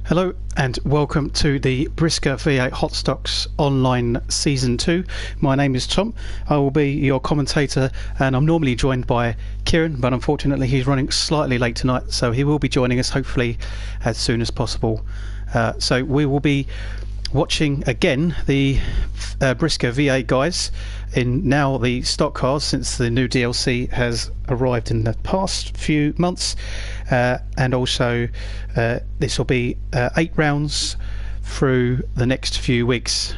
Hello and welcome to the BriSCA V8 Hotstox online season 2. My name is Tom. I will be your commentator and I'm normally joined by Kieran, but unfortunately he's running slightly late tonight, so he will be joining us hopefully as soon as possible. So we will be watching again the BriSCA V8 guys in now the stock cars, since the new DLC has arrived in the past few months, and also this will be 8 rounds through the next few weeks.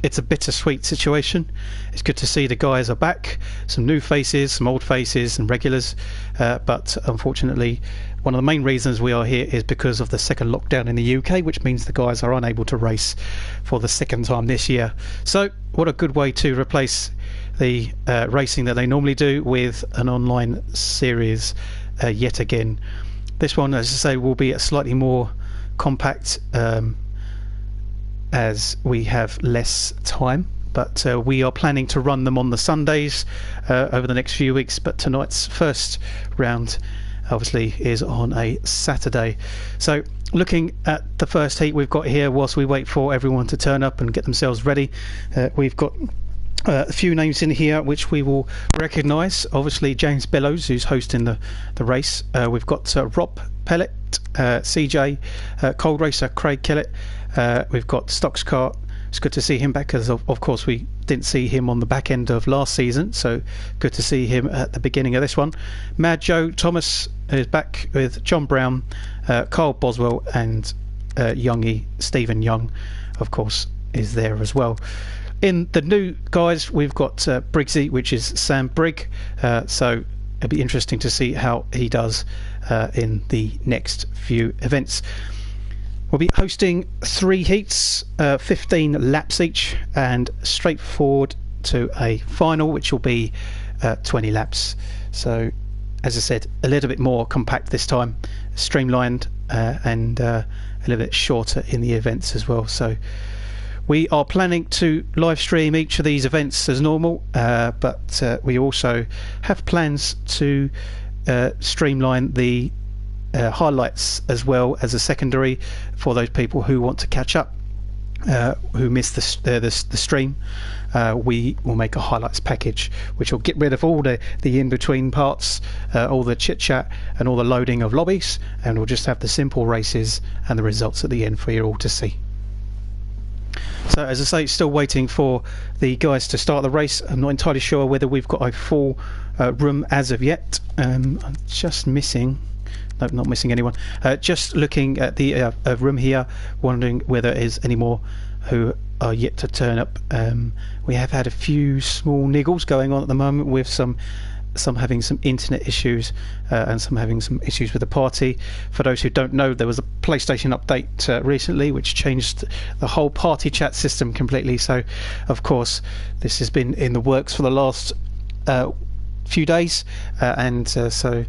It's a bittersweet situation. It's good to see the guys are back, some new faces, some old faces and regulars, but unfortunately one of the main reasons we are here is because of the second lockdown in the UK, which means the guys are unable to race for the second time this year. So what a good way to replace the racing that they normally do with an online series yet again. This one, as I say, will be a slightly more compact as we have less time, but we are planning to run them on the Sundays over the next few weeks. But tonight's first round obviously is on a Saturday. So looking at the first heat we've got here, whilst we wait for everyone to turn up and get themselves ready, we've got a few names in here which we will recognise. Obviously James Bellows, who's hosting the race. We've got Rob Pellet, CJ, Cold Racer Craig Kellett. We've got Stocks Kart. It's good to see him back, because of course we didn't see him on the back end of last season, so good to see him at the beginning of this one. Mad Joe Thomas is back with John Brown, Carl Boswell, and Youngie Stephen Young of course is there as well. In the new guys we've got BriSCA, which is Sam Brigg, so it'll be interesting to see how he does in the next few events. We'll be hosting 3 heats, 15 laps each, and straight forward to a final which will be 20 laps. So as I said, a little bit more compact this time, streamlined, and a little bit shorter in the events as well. So we are planning to live stream each of these events as normal, but we also have plans to streamline the highlights as well as a secondary for those people who want to catch up, who missed the stream. We will make a highlights package which will get rid of all the in-between parts, all the chit-chat and all the loading of lobbies, and we'll just have the simple races and the results at the end for you all to see. So as I say, still waiting for the guys to start the race. I'm not entirely sure whether we've got a full room as of yet. I'm just missing... No, not missing anyone. Just looking at the room here, wondering whether there's any more who are yet to turn up. We have had a few small niggles going on at the moment, with some having some internet issues and some having some issues with the party. For those who don't know, there was a PlayStation update recently which changed the whole party chat system completely. So of course this has been in the works for the last few days, and so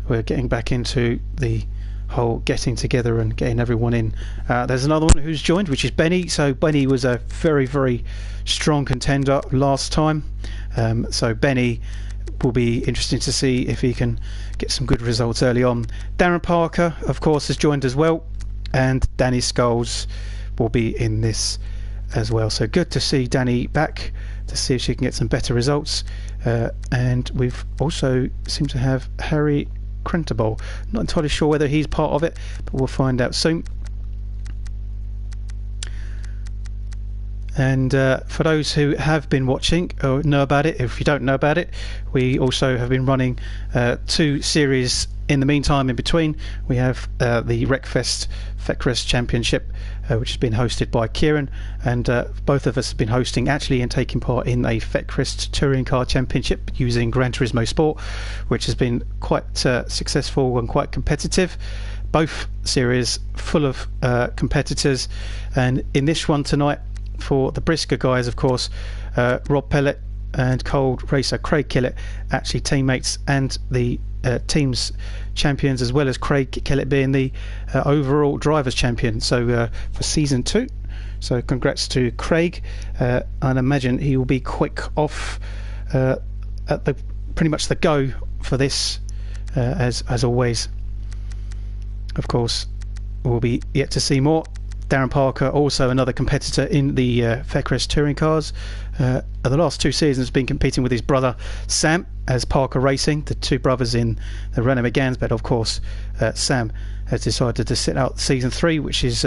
we're getting back into the whole getting together and getting everyone in. There's another one who's joined, which is Benny. So Benny was a very, very strong contender last time. So Benny will be interesting to see if he can get some good results early on. Darren Parker, of course, has joined as well, and Danny Scholes will be in this as well. So good to see Danny back, to see if she can get some better results. And we've also seemed to have Harry Crentable. Not entirely sure whether he's part of it, but we'll find out soon. And for those who have been watching or know about it, if you don't know about it, we also have been running 2 series in the meantime. In between, we have the Wreckfest Feckrest Championship, which has been hosted by Kieran, and both of us have been hosting actually and taking part in a Feckrest Touring Car Championship using Gran Turismo Sport, which has been quite successful and quite competitive. Both series full of competitors, and in this one tonight for the BriSCA guys, of course, Rob Pellet and Cold Racer Craig Kellett actually teammates and the team's champions, as well as Craig Kellett being the overall drivers champion, so for season 2. So congrats to Craig. I imagine he will be quick off at the pretty much the go for this, as always. Of course, we'll be yet to see more. Darren Parker, also another competitor in the Faircrest touring cars. The last 2 seasons been competing with his brother Sam as Parker Racing, the 2 brothers in the Renault Meganes, but of course Sam has decided to sit out season 3, which is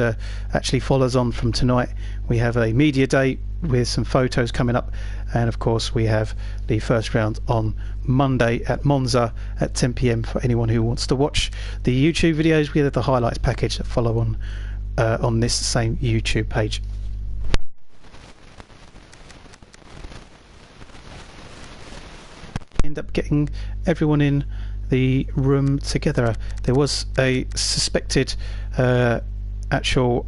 actually follows on from tonight. We have a media day with some photos coming up, and of course we have the first round on Monday at Monza at 10 PM for anyone who wants to watch the YouTube videos. We have the highlights package that follow on this same YouTube page. End up getting everyone in the room together. There was a suspected actual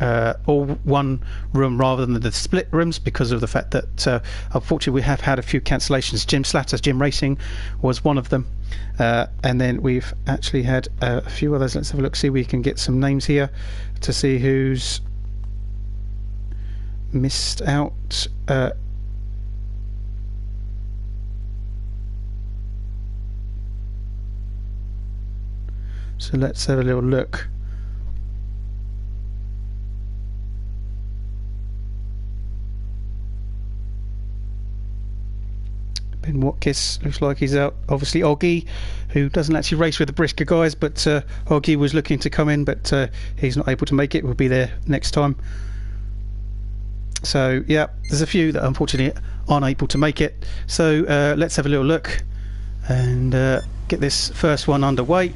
all one room rather than the split rooms because of the fact that unfortunately we have had a few cancellations. Jim Slatter's Jim Racing was one of them, and then we've actually had a few others. Let's have a look, see if we can get some names here to see who's missed out. So let's have a little look. Ben Watkins looks like he's out. Obviously Oggy, who doesn't actually race with the BriSCA guys, but Oggy was looking to come in, but he's not able to make it. We'll be there next time. So yeah, there's a few that unfortunately aren't able to make it. So let's have a little look and get this first one underway.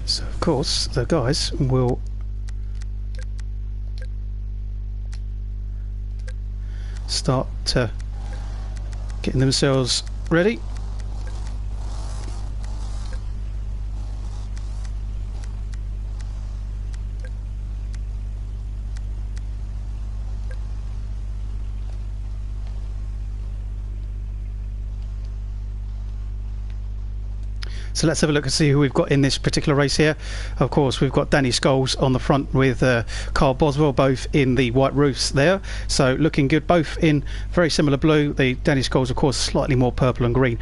So of course the guys will start getting themselves ready. So let's have a look and see who we've got in this particular race here. Of course, we've got Danny Scholes on the front with Carl Boswell, both in the white roofs there. So looking good, both in very similar blue. The Danny Scholes, of course, slightly more purple and green.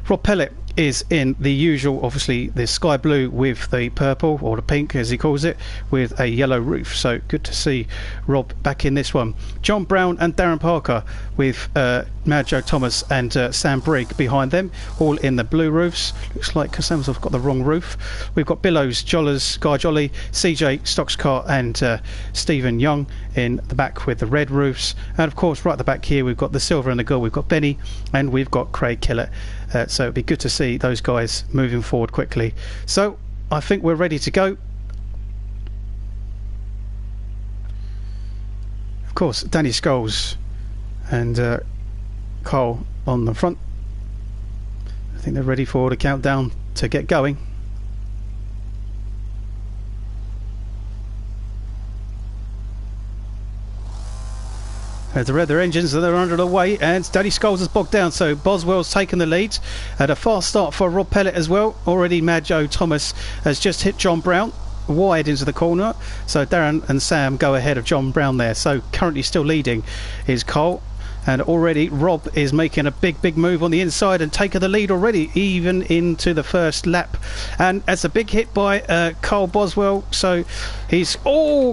Rob Pellet is in the usual, obviously the sky blue with the purple, or the pink as he calls it, with a yellow roof. So good to see Rob back in this one. John Brown and Darren Parker with Mad Joe Thomas and Sam Brigg behind them, all in the blue roofs. Looks like Sam's got the wrong roof. We've got Billows, Jollers, Guy Jolly, CJ Stockscart and Stephen Young in the back with the red roofs. And of course right at the back here we've got the silver and the gold. We've got Benny and we've got Craig Kellett. So it'd be good to see those guys moving forward quickly. So I think we're ready to go. Of course, Danny Scholes and Carl on the front. I think they're ready for the countdown to get going. As they rev their engines and they're under the way, and Danny Scholes has bogged down, so Boswell's taken the lead. And a fast start for Rob Pellet as well. Already Mad Joe Thomas has just hit John Brown wide into the corner, so Darren and Sam go ahead of John Brown there. So currently still leading is Cole, and already Rob is making a big move on the inside and taking the lead already, even into the first lap. And that's a big hit by Carl Boswell, so he's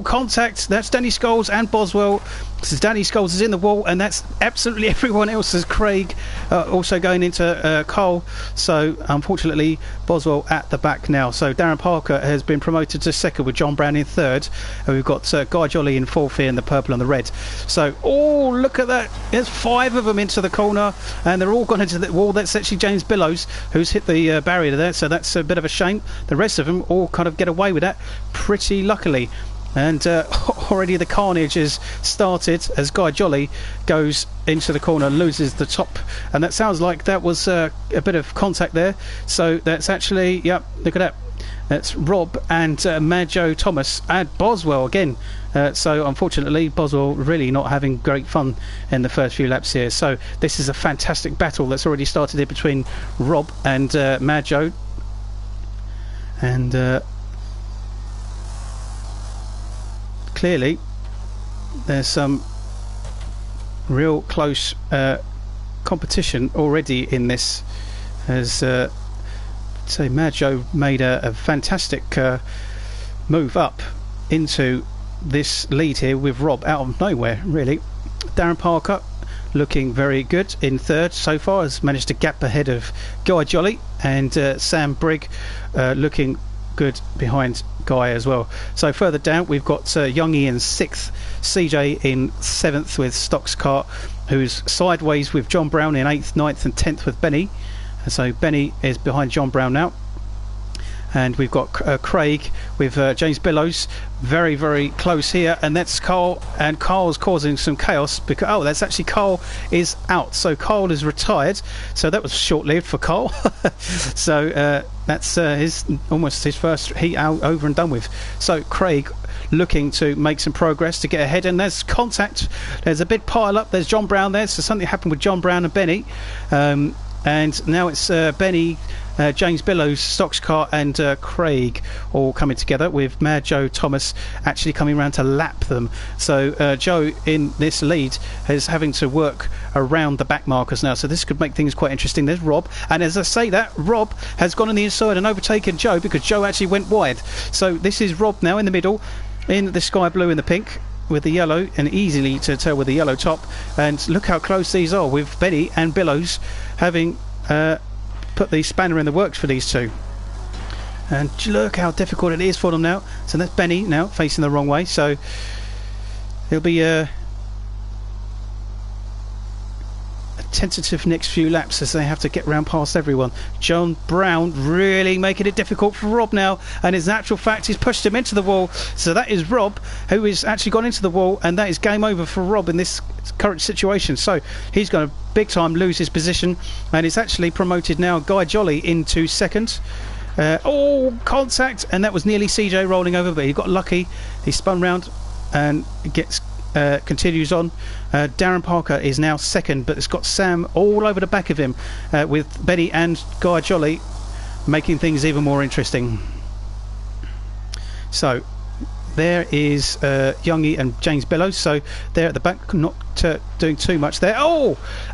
contact. That's Danny Scholes and Boswell. This is Danny Scholes is in the wall, and that's absolutely everyone else. As Craig also going into Cole. So unfortunately Boswell at the back now. So Darren Parker has been promoted to second with John Brown in third, and we've got Guy Jolly in fourth here in the purple and the red. So look at that, there's 5 of them into the corner, and they're all gone into the wall. That's actually James Billows who's hit the barrier there, so that's a bit of a shame. The rest of them all kind of get away with that pretty luckily. And already the carnage has started as Guy Jolly goes into the corner, loses the top, and that sounds like that was a bit of contact there. So that's actually, yep, look at that, that's Rob and Mad Joe Thomas and Boswell again. So unfortunately Boswell really not having great fun in the first few laps here. So this is a fantastic battle that's already started here between Rob and Mad Joe, and clearly there's some real close competition already in this, as So Mad Joe made a fantastic move up into this lead here with Rob out of nowhere, really. Darren Parker looking very good in third so far, has managed to gap ahead of Guy Jolly, and Sam Brigg looking good behind Guy as well. So further down we've got Youngie in 6th, CJ in 7th with Stocks Kart, who's sideways with John Brown in 8th, 9th and 10th with Benny. And so Benny is behind John Brown now. And we've got Craig with James Billows very, very close here, and that's Carl, and Carl's causing some chaos because that's actually Carl is out, so Carl is retired, so that was short-lived for Carl. So that's almost his first heat out, over and done with. So Craig looking to make some progress to get ahead, and there's contact, there's a big pile up, there's John Brown there, so something happened with John Brown and Benny, and now it's Benny, James Billows, Stocks Kart and Craig all coming together, with Mad Joe Thomas actually coming around to lap them. So Joe in this lead is having to work around the back markers now, so this could make things quite interesting. There's Rob, and as I say that, Rob has gone on the inside and overtaken Joe because Joe actually went wide. So this is Rob now in the middle, in the sky blue and the pink with the yellow, and easily to tell with the yellow top. And look how close these are, with Benny and Billows having put the spanner in the works for these two. And look how difficult it is for them now. So that's Benny now facing the wrong way, so it'll be a tentative next few laps as they have to get round past everyone. John Brown really making it difficult for Rob now, and in actual fact he's pushed him into the wall, so that is Rob who has actually gone into the wall, and that is game over for Rob in this current situation. So he's going to big time lose his position, and it's actually promoted now Guy Jolly into second. Contact, and that was nearly CJ rolling over, but he got lucky, he spun round and gets continues on. Darren Parker is now second, but it's got Sam all over the back of him, with Benny and Guy Jolly making things even more interesting. So there is Youngie and James Billows, so they're at the back, not doing too much there.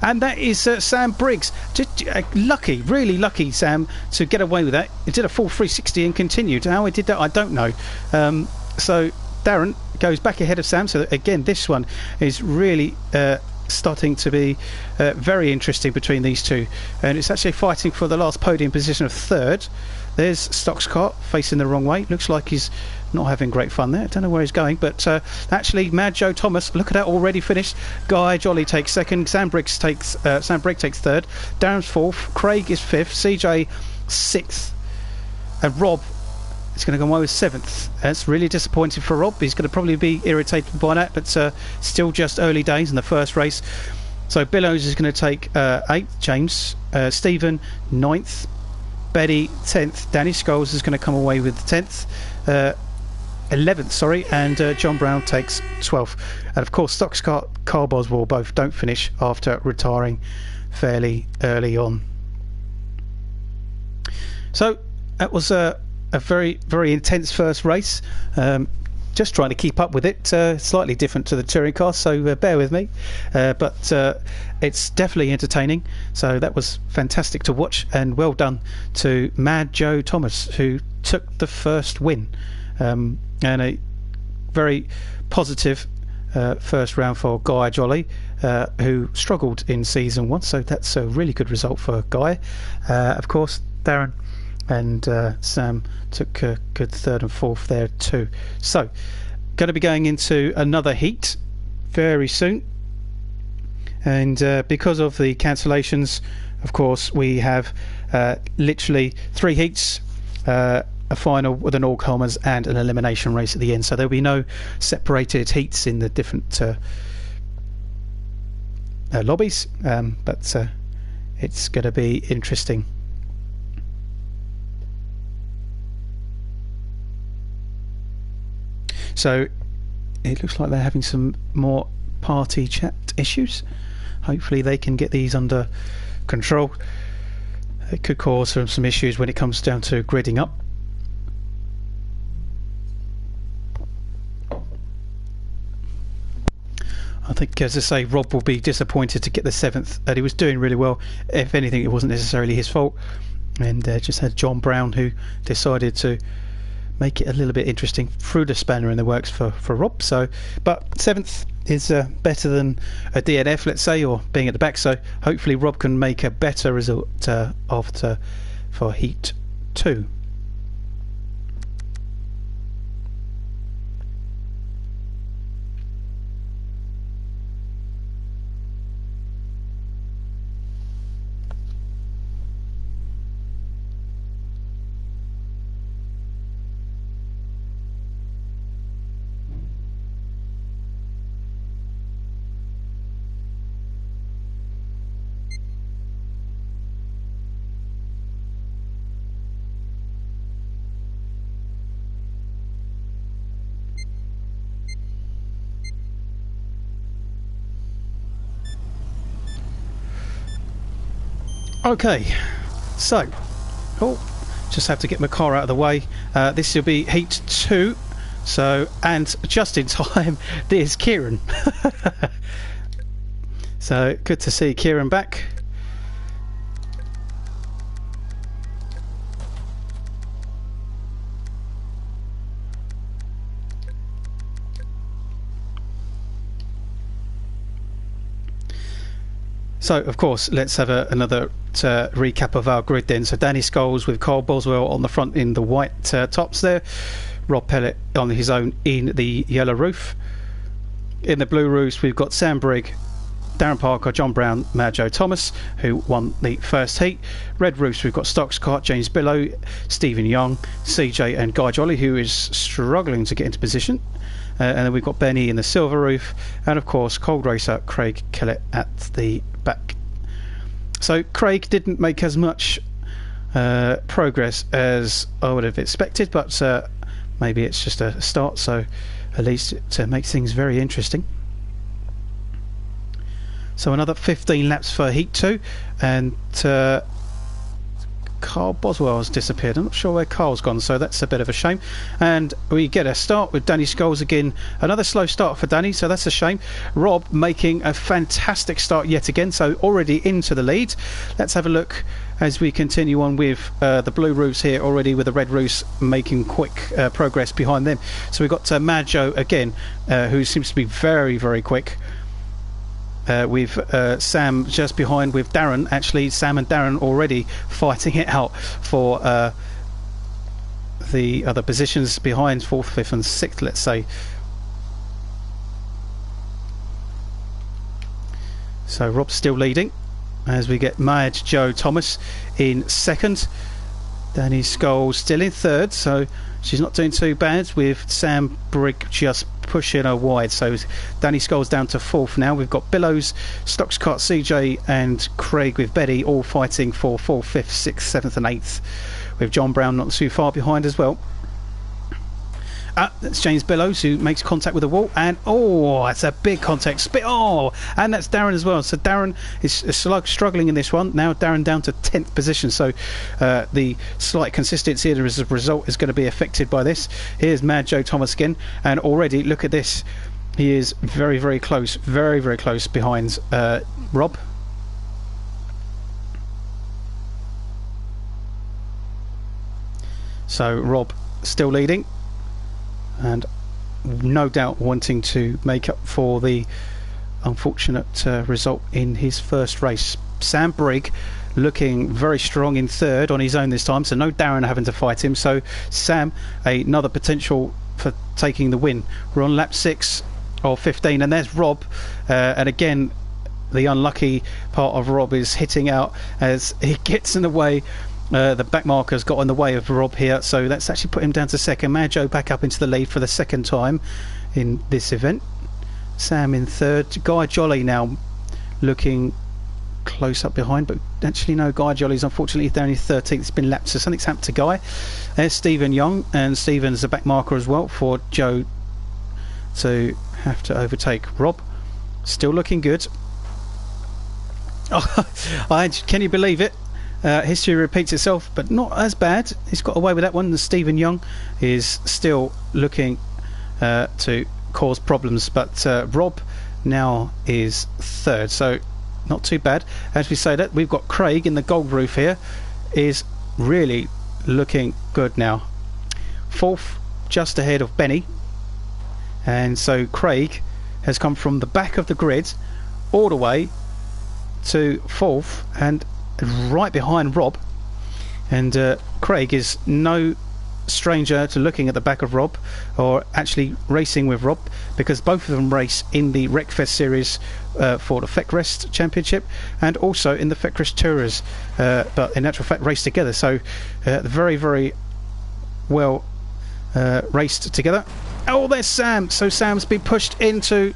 And that is Sam Briggs. Just lucky, really lucky, Sam, to get away with that. He did a full 360 and continued. How he did that I don't know. So Darren goes back ahead of Sam, so again this one is really starting to be very interesting between these two, and it's actually fighting for the last podium position of third. There's Stocks Kart facing the wrong way, looks like he's not having great fun there, I don't know where he's going, but actually Mad Joe Thomas, look at that, already finished. Guy Jolly takes second, Sam Brigg takes third, Darren's fourth, Craig is fifth, CJ sixth, and Rob is going to go away with seventh. That's really disappointing for Rob. He's going to probably be irritated by that, but still just early days in the first race. So Billows is going to take 8th, James, Stephen 9th, Betty 10th, Danny Scholes is going to come away with 10th, 11th, sorry, and John Brown takes 12th. And of course Stocks Kart, Carl Boswell both don't finish after retiring fairly early on. So that was a very, very intense first race. Just trying to keep up with it, slightly different to the touring car, so bear with me, but it's definitely entertaining. So that was fantastic to watch, and well done to Mad Joe Thomas, who took the first win, and a very positive first round for Guy Jolly, who struggled in season 1, so that's a really good result for Guy. Of course Darren and Sam took a good third and fourth there too. So going to be going into another heat very soon, and because of the cancellations, of course we have literally 3 heats, a final with an all-comers and an elimination race at the end, so there'll be no separated heats in the different lobbies, but it's going to be interesting. So it looks like they're having some more party chat issues. Hopefully they can get these under control. It could cause some issues when it comes down to gridding up. I think, as I say, Rob will be disappointed to get the 7th, and he was doing really well. If anything, it wasn't necessarily his fault. And just had John Brown, who decided to make it a little bit interesting, threw the spanner in the works for Rob. So, but 7th is better than a DNF, let's say, or being at the back. So hopefully Rob can make a better result for Heat 2. Okay, so just have to get my car out of the way. This will be Heat 2. So, and just in time, there's Kieran. So good to see Kieran back. So, of course, let's have another recap of our grid then. So, Danny Scholes with Carl Boswell on the front in the white tops there. Rob Pellet on his own in the yellow roof. In the blue roofs, we've got Sam Brigg, Darren Parker, John Brown, Mad Joe Thomas, who won the first heat. Red roofs, we've got Hotstox, James Billow, Stephen Young, CJ and Guy Jolly, who is struggling to get into position. And then we've got Benny in the silver roof, and of course cold racer Craig Kellett at the back. So Craig didn't make as much progress as I would have expected, but maybe it's just a start, so at least it makes things very interesting. So another 15 laps for Heat 2, and Carl Boswell has disappeared. I'm not sure where Carl's gone, so that's a bit of a shame. And we get a start with Danny Scholes again. Another slow start for Danny, so that's a shame. Rob making a fantastic start yet again, so already into the lead. Let's have a look as we continue on with the blue roofs here already, with the red roofs making quick progress behind them. So we've got Mad Joe again, who seems to be very, very quick. With Sam just behind, with Darren. Actually, Sam and Darren already fighting it out for the other positions behind 4th, 5th and 6th, let's say. So Rob's still leading as we get Mad Joe Thomas in 2nd. Danny Scholes still in 3rd, so she's not doing too bad, with Sam Brigg just pushing her wide. So Danny Scholes down to 4th now. We've got Billows, Stockscott, CJ and Craig with Betty all fighting for 4th, 5th, 6th, 7th and 8th, with John Brown not too far behind as well. That's James Billows, who makes contact with the wall, and that's a big contact. And that's Darren as well. So Darren is struggling in this one. Now Darren down to 10th position, so the slight consistency as a result is going to be affected by this. Here's Mad Joe Thomas again, and already look at this, he is very, very close, very, very close behind Rob. So Rob still leading, and no doubt wanting to make up for the unfortunate result in his first race. Sam Brigg looking very strong in 3rd on his own this time, so no Darren having to fight him. So Sam, another potential for taking the win. We're on lap 6 of 15, and there's Rob, and again the unlucky part of Rob is hitting out as he gets in the way. The back marker's got in the way of Rob here, so that's actually put him down to 2nd. Mad Joe back up into the lead for the 2nd time in this event. Sam in 3rd. Guy Jolly now looking close up behind, but actually no, Guy Jolly's unfortunately down in 13th. It's been lapped, so something's happened to Guy. There's Stephen Young, and Stephen's a back marker as well for Joe to have to overtake Rob. Still looking good. Can you believe it? History repeats itself, but not as bad. He's got away with that one. Stephen Young is still looking to cause problems, but Rob now is 3rd, so not too bad. As we say that, we've got Craig in the gold roof here, is really looking good now. Fourth, just ahead of Benny, and so Craig has come from the back of the grid all the way to fourth and right behind Rob, and Craig is no stranger to looking at the back of Rob, or actually racing with Rob, because both of them race in the Wreckfest series for the Feckrest Championship and also in the Feckrest Tourers, but in actual fact race together, so very, very well raced together. Oh, there's Sam. So Sam's been pushed into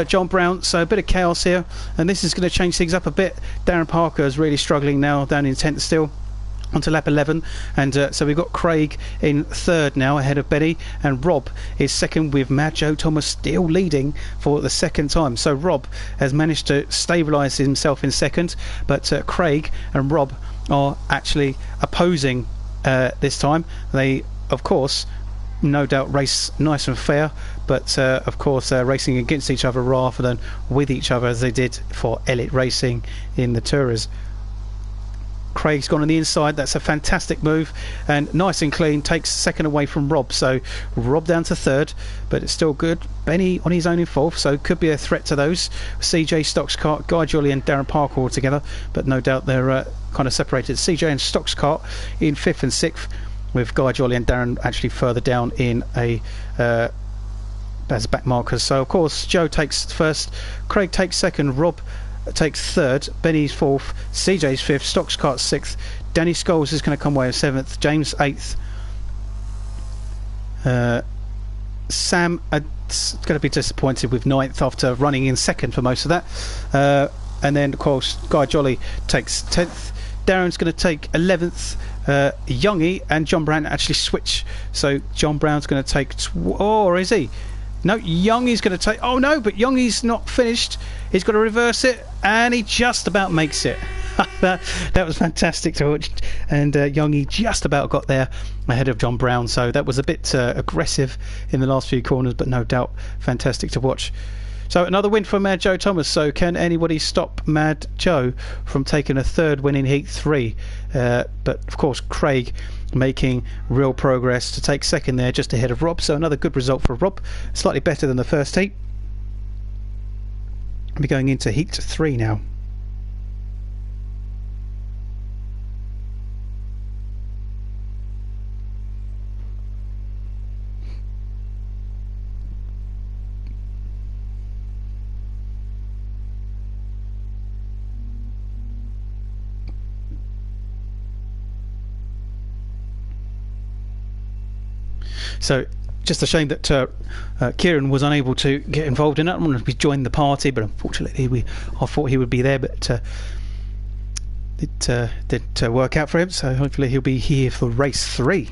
John Brown, so a bit of chaos here, and this is going to change things up a bit. Darren Parker is really struggling now, down in 10th still, onto lap 11, and so we've got Craig in third now ahead of Benny, and Rob is second with Mad Joe Thomas still leading for the second time. So Rob has managed to stabilise himself in second, but Craig and Rob are actually opposing this time. They, of course, no doubt race nice and fair, but of course racing against each other rather than with each other, as they did for Elite Racing in the Tourers. Craig's gone on the inside. That's a fantastic move, and nice and clean, takes second away from Rob, so Rob down to third, but it's still good. Benny on his own in fourth, so could be a threat to those. CJ, Stockscart, Guy Jolly and Darren Parker all together, but no doubt they're kind of separated. CJ and Stockscart in fifth and sixth, with Guy Jolly and Darren actually further down in a as back markers. So of course Joe takes first, Craig takes second, Rob takes third, Benny's fourth, CJ's fifth, Stockscart sixth, Danny Scholes is going to come away with seventh, James eighth, Sam is going to be disappointed with ninth after running in second for most of that, and then of course Guy Jolly takes 10th, Darren's going to take 11th, Youngie and John Brown actually switch, so John Brown's going to take or is he? No, Youngie's going to take... Oh no, but Youngie's not finished. He's got to reverse it, and he just about makes it. That was fantastic to watch, and Youngie just about got there ahead of John Brown, so that was a bit aggressive in the last few corners, but no doubt fantastic to watch. So another win for Mad Joe Thomas. So can anybody stop Mad Joe from taking a third win in Heat 3? But of course Craig making real progress to take second there, just ahead of Rob, so another good result for Rob, slightly better than the first heat. We're going into Heat 3 now. So just a shame that Kieran was unable to get involved in it. I wanted to join the party, but unfortunately I thought he would be there, but it didn't work out for him, so hopefully he'll be here for race 3.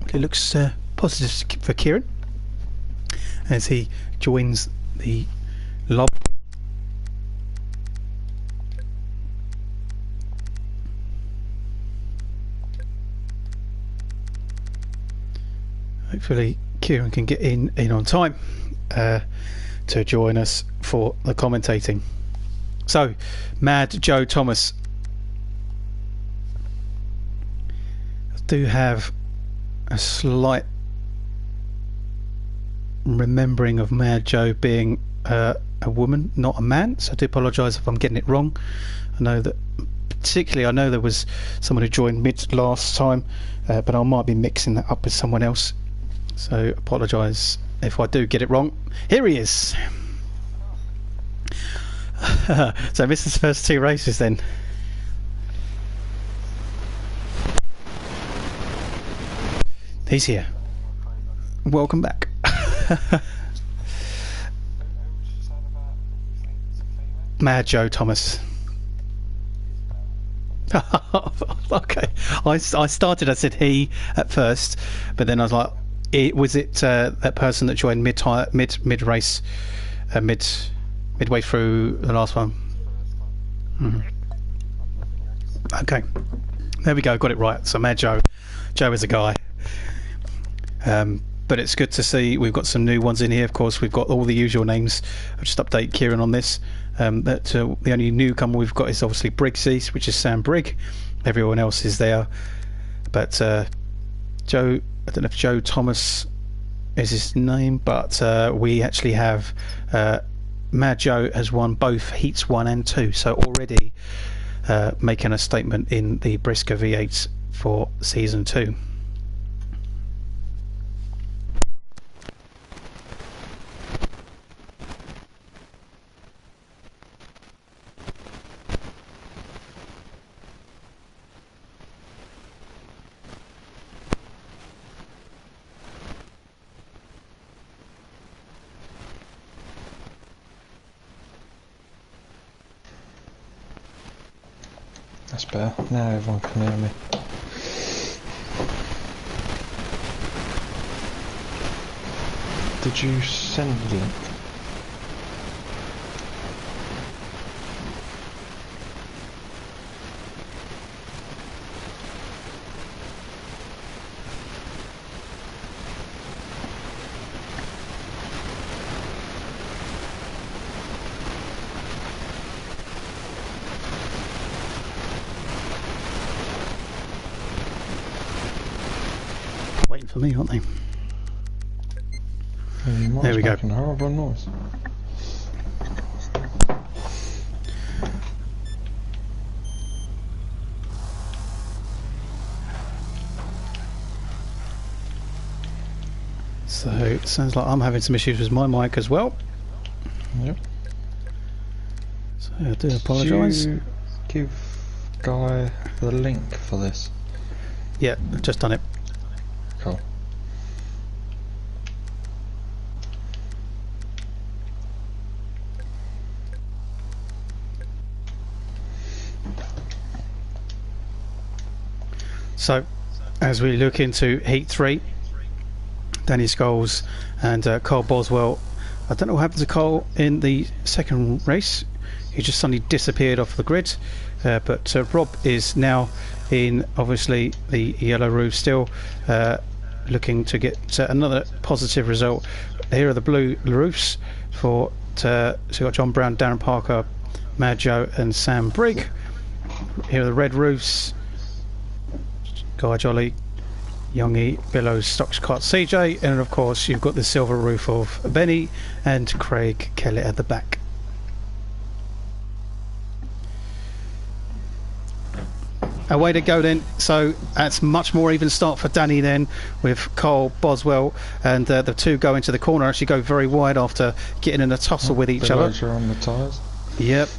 It looks positive for Kieran as he joins the lobby. Hopefully Kieran can get in on time to join us for the commentating. So, Mad Joe Thomas. I do have a slight remembering of Mad Joe being a woman, not a man, so I do apologise if I'm getting it wrong. I know there was someone who joined mid last time, but I might be mixing that up with someone else. So apologise if I do get it wrong. Here he is. So this is the first 2 races then. He's here. Welcome back. Mad Joe Thomas. Okay. I started, I said he at first, but then I was like, was it that person that joined mid race, midway through the last one? Okay, there we go, got it right. So Mad Joe is a guy. but it's good to see we've got some new ones in here. Of course, we've got all the usual names. I'll just update Kieran on this. The only newcomer we've got is obviously BriSCA, which is Sam Brigg. Everyone else is there, but Joe, I don't know if Joe Thomas is his name, but we actually have Mad Joe has won both heats 1 and 2, so already making a statement in the BriSCA V8s for season 2. That's better. Now everyone can hear me. Did you send the link? Waiting for me, aren't they? There we go. A horrible noise. So it sounds like I'm having some issues with my mic as well. Yep. So I do apologise. Did you give Guy the link for this? Yeah, I've just done it. Cool. So, as we look into Heat 3, Danny Scholes and Carl Boswell. I don't know what happened to Carl in the second race. He just suddenly disappeared off the grid. But Rob is now in, obviously, the yellow roof still, looking to get another positive result. Here are the blue roofs for so we've got John Brown, Darren Parker, Mad Joe and Sam Brigg. Here are the red roofs. Guy Jolly, Youngie, Billows, Stocks, Cart, CJ, and of course you've got the silver roof of Benny and Craig Kelly at the back. Away to go then. So that's much more even start for Danny then, with Carl Boswell and the two go into the corner. Actually go very wide after getting in a tussle with each Billows other. are on the tyres. Yep.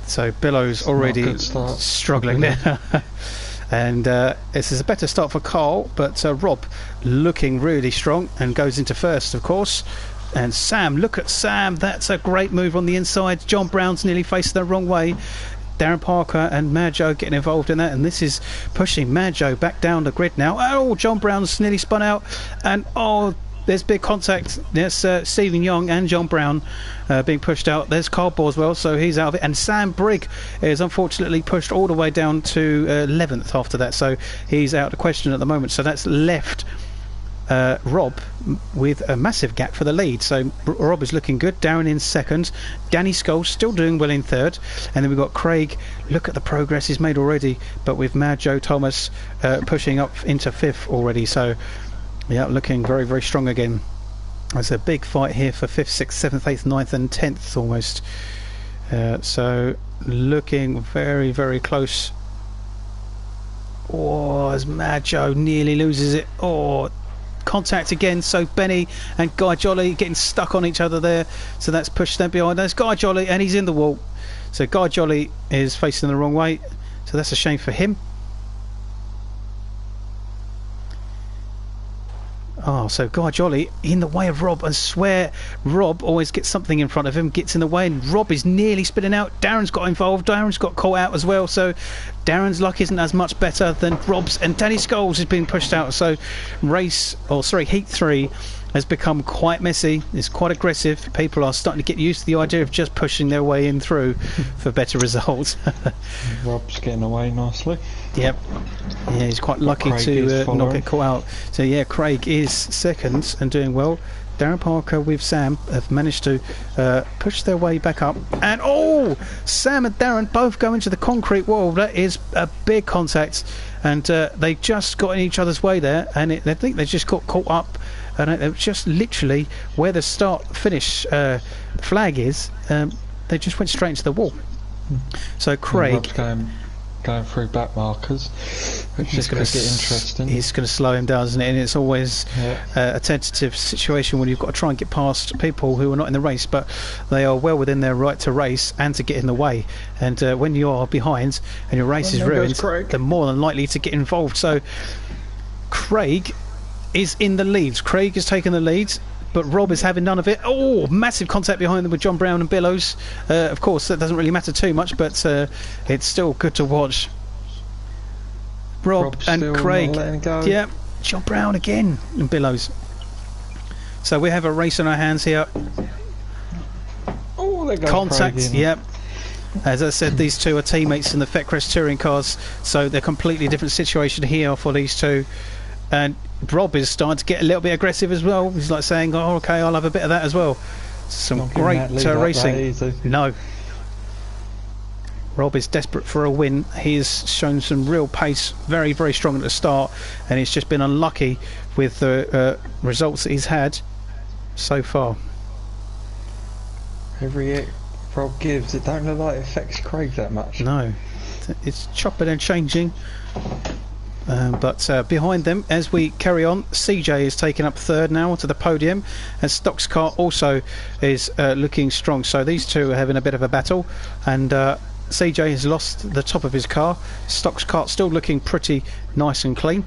So Billows already struggling there. And this is a better start for Carl, but Rob looking really strong and goes into first, of course. And Sam, look at Sam, that's a great move on the inside. John Brown's nearly facing the wrong way. Darren Parker and Mad Joe getting involved in that, and this is pushing Mad Joe back down the grid now. Oh, John Brown's nearly spun out, and oh, there's big contact. There's Stephen Young and John Brown being pushed out. There's Carl Boswell, so he's out of it. And Sam Brigg is unfortunately pushed all the way down to 11th after that, so he's out of question at the moment. So that's left Rob with a massive gap for the lead. So Rob is looking good. Darren in second. Danny Scholes still doing well in third. And then we've got Craig. Look at the progress he's made already. But with Mad Joe Thomas pushing up into fifth already. So yeah, looking very, very strong again. There's a big fight here for 5th, 6th, 7th, 8th, 9th and 10th almost. So looking very, very close. Oh, as Mad Joe nearly loses it. Oh, contact again. So Benny and Guy Jolly getting stuck on each other there. So that's pushed them behind. There's Guy Jolly and he's in the wall. So Guy Jolly is facing the wrong way. So that's a shame for him. Oh, so Guy Jolly in the way of Rob. I swear Rob always gets something in front of him, gets in the way, and Rob is nearly spinning out. Darren's got involved. Darren's got caught out as well. So Darren's luck isn't as much better than Rob's, and Danny Scholes has been pushed out. So Heat 3 has become quite messy. It's quite aggressive. People are starting to get used to the idea of just pushing their way in through for better results. Rob's getting away nicely. Yep. Yeah, he's quite lucky to not get caught out. So yeah, Craig is second and doing well. Darren Parker with Sam have managed to push their way back up. And oh, Sam and Darren both go into the concrete wall. That is a big contact. And they just got in each other's way there. And I think they just got caught up. And it was just literally where the start-finish flag is. They just went straight into the wall. So Craig... Going through back markers, which is going to get interesting. It's going to slow him down, isn't it? And it's always a tentative situation when you've got to try and get past people who are not in the race, but they are well within their right to race and to get in the way. And when you are behind and your race is ruined, they're more than likely to get involved. So Craig is in the lead. Craig has taken the lead, but Rob is having none of it. Oh, massive contact behind them with John Brown and Billows. Of course, that doesn't really matter too much, but it's still good to watch. Rob and Craig. Yeah, John Brown again and Billows. So we have a race on our hands here. Oh, there goes contact, Craig in. Yep. As I said, these two are teammates in the Fetcrest touring cars, so they're completely different situation here for these two. And Rob is starting to get a little bit aggressive as well. He's like saying, oh, okay, I'll have a bit of that as well. Some great racing. No. Rob is desperate for a win. He's shown some real pace, very, very strong at the start, and he's just been unlucky with the results that he's had so far. Every hit Rob gives, it don't look like it affects Craig that much. No. It's chopping and changing. But behind them, as we carry on, CJ is taking up third now onto the podium, and Stock's car also is looking strong. So these two are having a bit of a battle, and CJ has lost the top of his car. Stock's car still looking pretty nice and clean.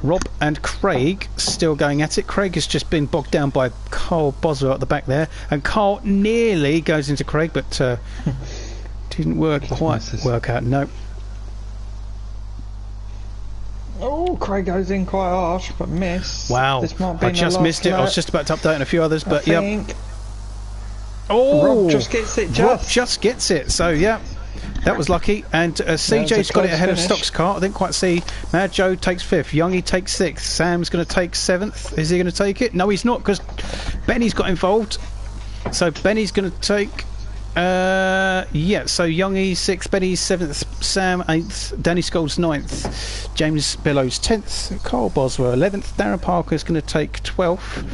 Rob and Craig still going at it. Craig has just been bogged down by Carl Boswell at the back there, and Carl nearly goes into Craig, but didn't work out. No. Oh, Craig goes in quite harsh, but miss. Wow, this might be I just missed it. I was just about to update on a few others, but yep. Oh, Rob just gets it. Rob just gets it. So yeah, that was lucky. And CJ's got it ahead of Stock's car. I didn't quite see. Mad Joe takes fifth. Youngie takes sixth. Sam's going to take seventh. Is he going to take it? No, he's not, because Benny's got involved. So Benny's going to take. Yeah, so Youngie 6th, Benny 7th, Sam 8th, Danny Scholes 9th, James Billows 10th, Carl Boswell 11th, Darren Parker's going to take 12th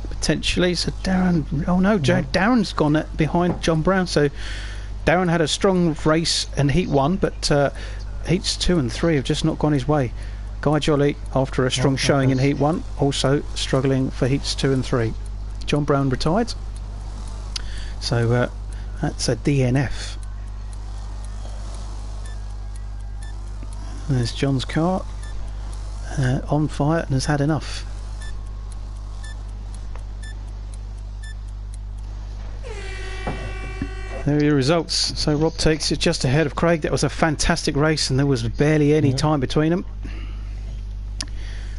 potentially. So Darren, oh no, Darren's gone behind John Brown. So Darren had a strong race in Heat 1, but Heats 2 and 3 have just not gone his way. Guy Jolly, after a strong showing in Heat 1, also struggling for Heats 2 and 3. John Brown retired. So that's a DNF. There's John's car on fire and has had enough. There are your results. So Rob takes it just ahead of Craig. That was a fantastic race, and there was barely any time between them.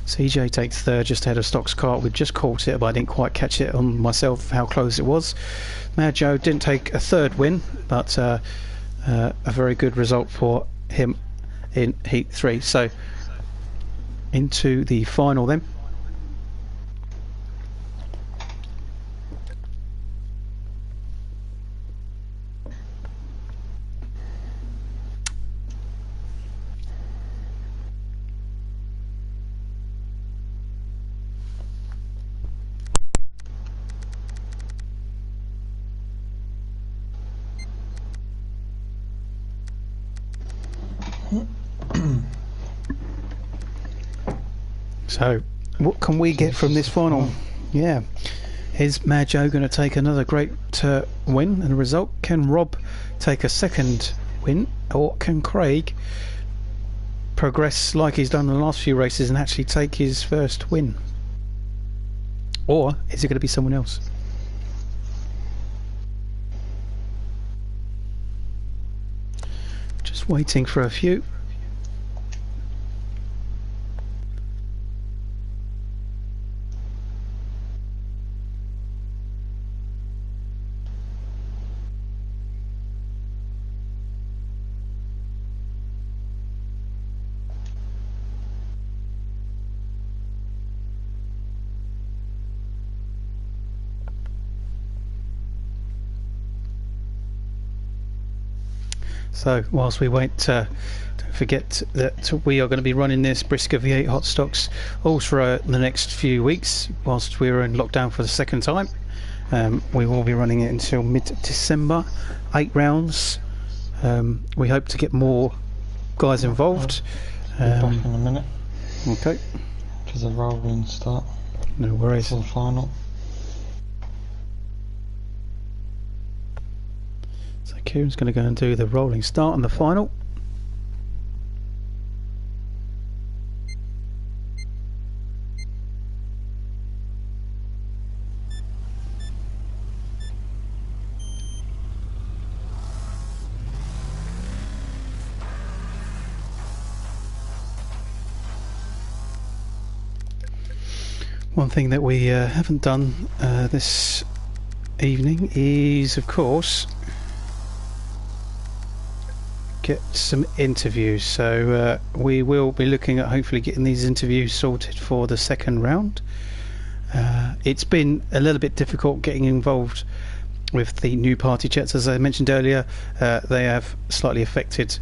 CJ takes third, just ahead of Stock's car. We've just caught it, but I didn't quite catch it on myself how close it was. Mad Joe didn't take a third win, but a very good result for him in Heat 3. So into the final then. So, what can we get from this final? Yeah. Is Mad Joe going to take another great win and a result? Can Rob take a second win? Or can Craig progress like he's done in the last few races and actually take his first win? Or is it going to be someone else? Just waiting for a few. So whilst we wait, don't forget that we are going to be running this BriSCA V8 Hotstox all through the next few weeks whilst we're in lockdown for the second time. We will be running it until mid-December, 8 rounds. We hope to get more guys involved. Back in a minute. Okay. Which is a rolling start. No worries. For the final. So Kieran's going to go and do the rolling start on the final. One thing that we haven't done this evening is, of course, get some interviews. So we will be looking at hopefully getting these interviews sorted for the second round. It's been a little bit difficult getting involved with the new party chats, as I mentioned earlier. They have slightly affected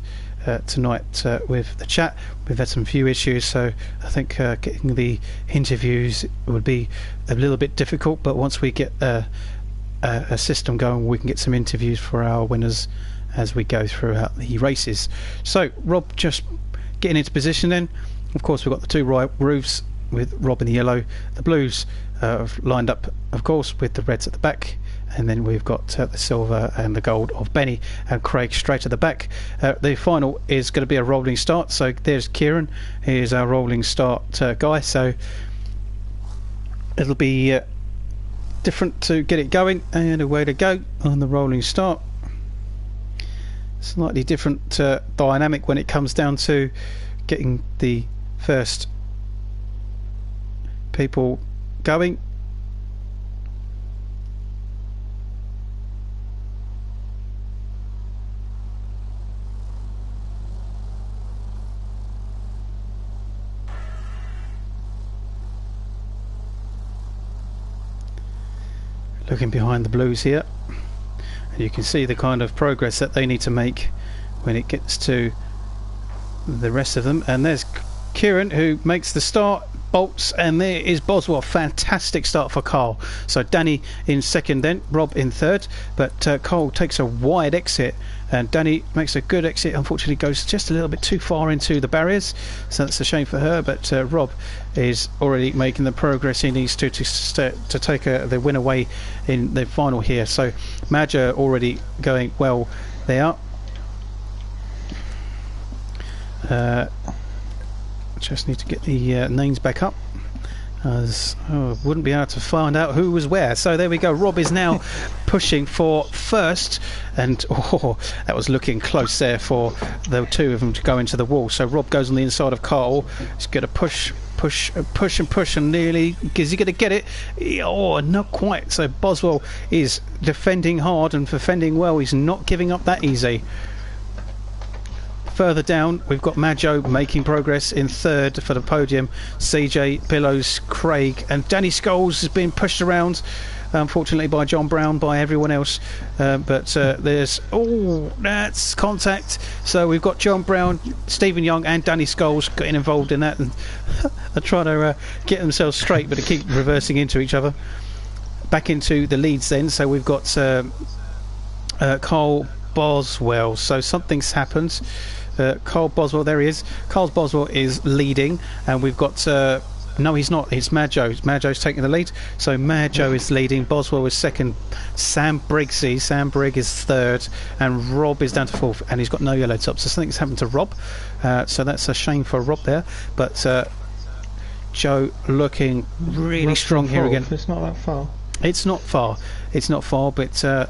tonight with the chat. We've had some few issues, so I think getting the interviews would be a little bit difficult, but once we get a system going, we can get some interviews for our winners as we go throughout the races. So Rob just getting into position then. Of course, we've got the two right roofs with Rob in the yellow. The blues lined up, of course, with the reds at the back. And then we've got the silver and the gold of Benny and Craig straight at the back. The final is going to be a rolling start. So there's Kieran. Here's our rolling start guy. So it'll be different to get it going. And away to go on the rolling start. Slightly different dynamic when it comes down to getting the first people going. Looking behind the blues here, and you can see the kind of progress that they need to make when it gets to the rest of them. And there's Kieran, who makes the start, bolts, and there is Boswell. Fantastic start for Carl. So Danny in second, then Rob in third, but Carl takes a wide exit and Danny makes a good exit. Unfortunately goes just a little bit too far into the barriers, so that's a shame for her, but Rob is already making the progress he needs to take the win away in the final here. So Madger already going well there. Just need to get the names back up, as wouldn't be able to find out who was where. So there we go. Rob is now pushing for first, and that was looking close there for the two of them to go into the wall. So Rob goes on the inside of Carl. He's going to push and nearly, is he going to get it? Oh, not quite. So Boswell is defending hard and defending well. He's not giving up that easy. Further down, we've got Majo making progress in third for the podium. CJ, Billows, Craig, and Danny Scholes has been pushed around, unfortunately, by John Brown, by everyone else. But there's... Oh, that's contact. So we've got John Brown, Stephen Young, and Danny Scholes getting involved in that. And they're trying to get themselves straight, but they keep reversing into each other. Back into the leads then. So we've got Carl Boswell. So something's happened. Carl Boswell, there he is. Carl Boswell is leading, and we've got no, he's not, it's Majo. Majo's taking the lead, so Majo is leading. Boswell is second. Sam Brigg is third, and Rob is down to fourth, and he's got no yellow top, so something's happened to Rob, so that's a shame for Rob there. But Joe looking really strong here again. It's not that far. It's not far, but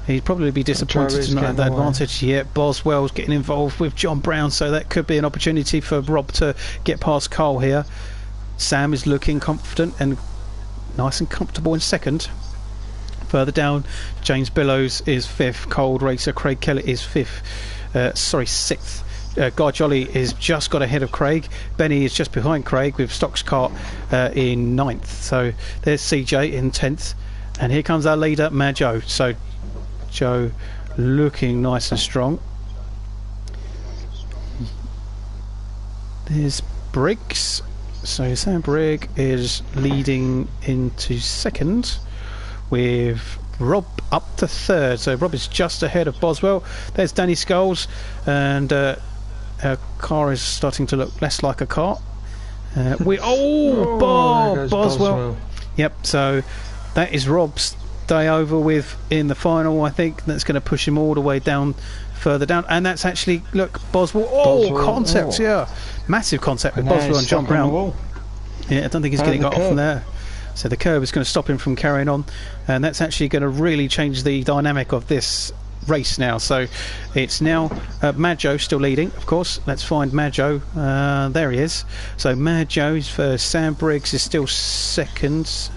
he'd probably be disappointed to not have that advantage. Yeah, Boswell's getting involved with John Brown, so that could be an opportunity for Rob to get past Carl here. Sam is looking confident and nice and comfortable in second. Further down, James Billows is fifth. Cold Racer Craig Kelly is sixth. Guy Jolly is just got ahead of Craig. Benny is just behind Craig with Stocks Cart in ninth. So there's CJ in 10th, and here comes our leader Majo. So Joe looking nice and strong. There's Briggs. So Sam Brigg is leading into second with Rob up to third. So Rob is just ahead of Boswell. There's Danny Scholes, and her car is starting to look less like a car. Boswell. Yep, so that is Rob's day over with in the final. I think that's going to push him all the way down, further down, and that's actually, look, Boswell, contact, yeah, massive contact with Boswell and John Brown. Yeah, I don't think he's getting got off from there. So the curb is going to stop him from carrying on, and that's actually going to really change the dynamic of this race now. So it's now Mad Joe still leading, of course. Let's find Mad Joe. There he is. So Mad Joe's first. Sam Briggs is still second,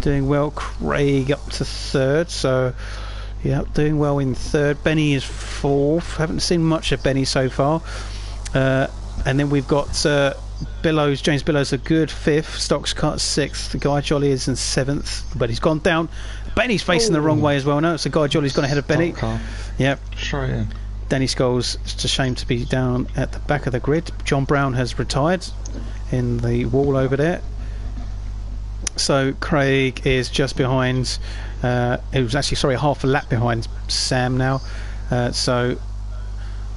doing well. Craig up to third. So yeah, doing well in third. Benny is fourth. Haven't seen much of Benny so far. And then we've got Billows, James Billows, a good fifth. Stocks cut sixth. The Guy Jolly is in seventh, but he's gone down. Benny's facing the wrong way as well now. So Guy Jolly's gone ahead of Benny. Yep. Straight in. Danny Scholes, it's a shame to be down at the back of the grid. John Brown has retired in the wall over there. So Craig is just behind. It was actually, sorry, half a lap behind Sam now. So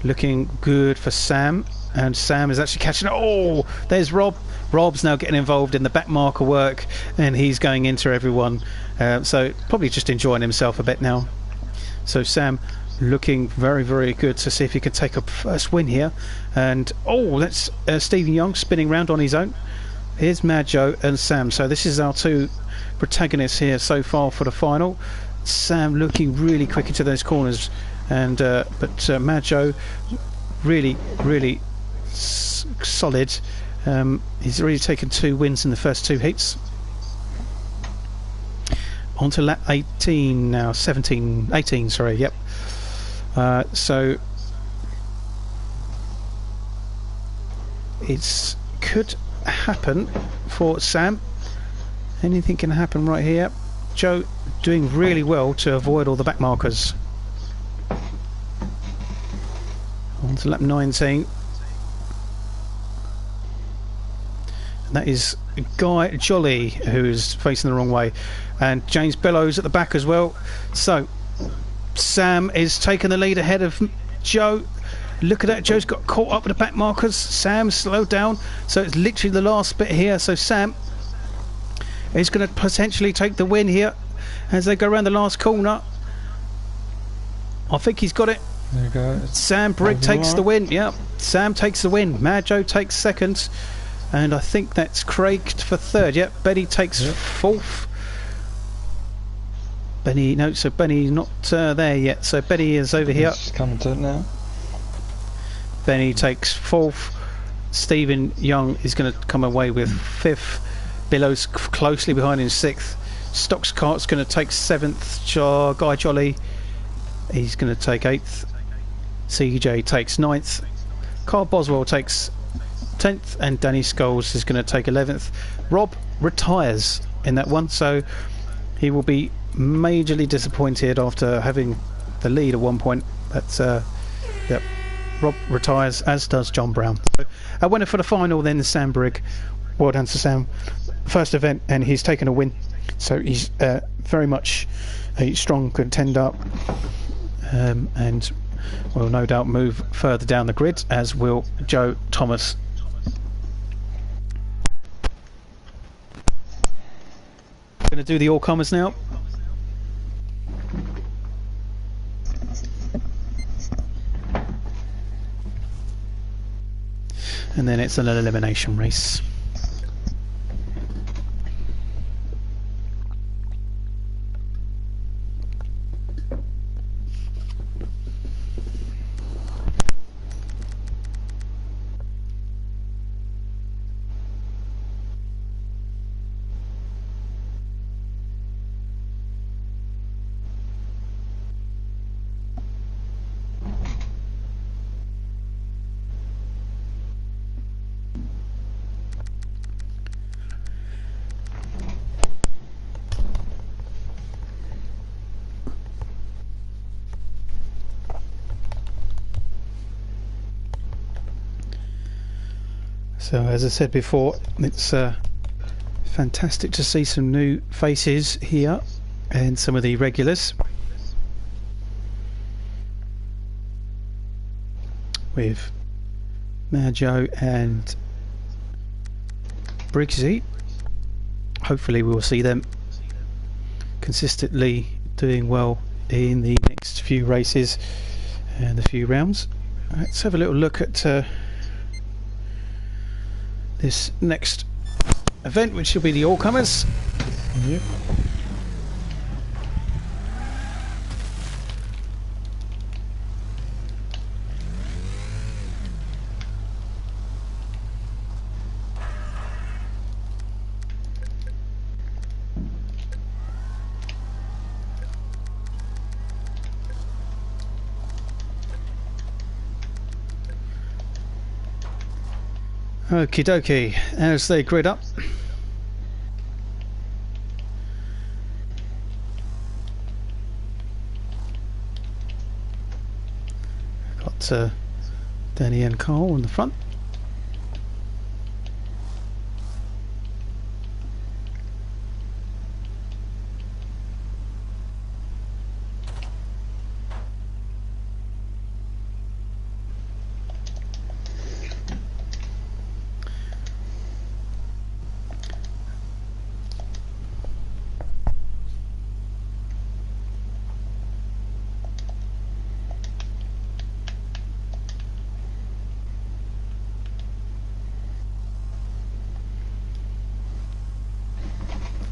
looking good for Sam. And Sam is actually catching it. Oh, there's Rob. Rob's now getting involved in the back marker work, and he's going into everyone. So probably just enjoying himself a bit now. So Sam looking very, very good to see if he can take a first win here. And that's Stephen Young spinning round on his own. Here's Mad Joe and Sam. So this is our two protagonists here so far for the final. Sam looking really quick into those corners, and but Mad Joe really, really solid. He's already taken 2 wins in the first 2 heats. On to lap 18 now, 18, sorry, yep. So it could happen for Sam. Anything can happen right here. Joe doing really well to avoid all the back markers. On to lap 19. And that is Guy Jolly, who's facing the wrong way. And James Bellows at the back as well. So Sam is taking the lead ahead of Joe. Look at that, Joe's got caught up with the back markers. Sam slowed down. So it's literally the last bit here. So Sam is going to potentially take the win here as they go around the last corner. I think he's got it. There you go. Sam Brigg takes the win. Yeah, Sam takes the win. Mad Joe takes second, and I think that's Craig for third. Yep, Benny takes fourth. Benny, no, so Benny's not there yet. So Benny is over here. It's coming to it now. Benny takes fourth. Stephen Young is going to come away with fifth. Billows closely behind in sixth. Stocks Cart's going to take seventh. Guy Jolly, he's going to take eighth. CJ takes 9th, Carl Boswell takes 10th, and Danny Scholes is going to take 11th. Rob retires in that one, so he will be majorly disappointed after having the lead at one point. But yep, Rob retires, as does John Brown. So, a winner for the final then is Sam Brigg. Well done to Sam. First event, and he's taken a win, so he's very much a strong contender, and will no doubt move further down the grid, as will Joe Thomas. Going to do the all-comers now. And then it's an elimination race. So as I said before, it's fantastic to see some new faces here and some of the regulars. With Majo and BriSCA. Hopefully we'll see them consistently doing well in the next few races and a few rounds. Let's have a little look at this next event, which will be the all-comers. Yep. Okie dokie, as they grid up. Got Danny and Carl in the front.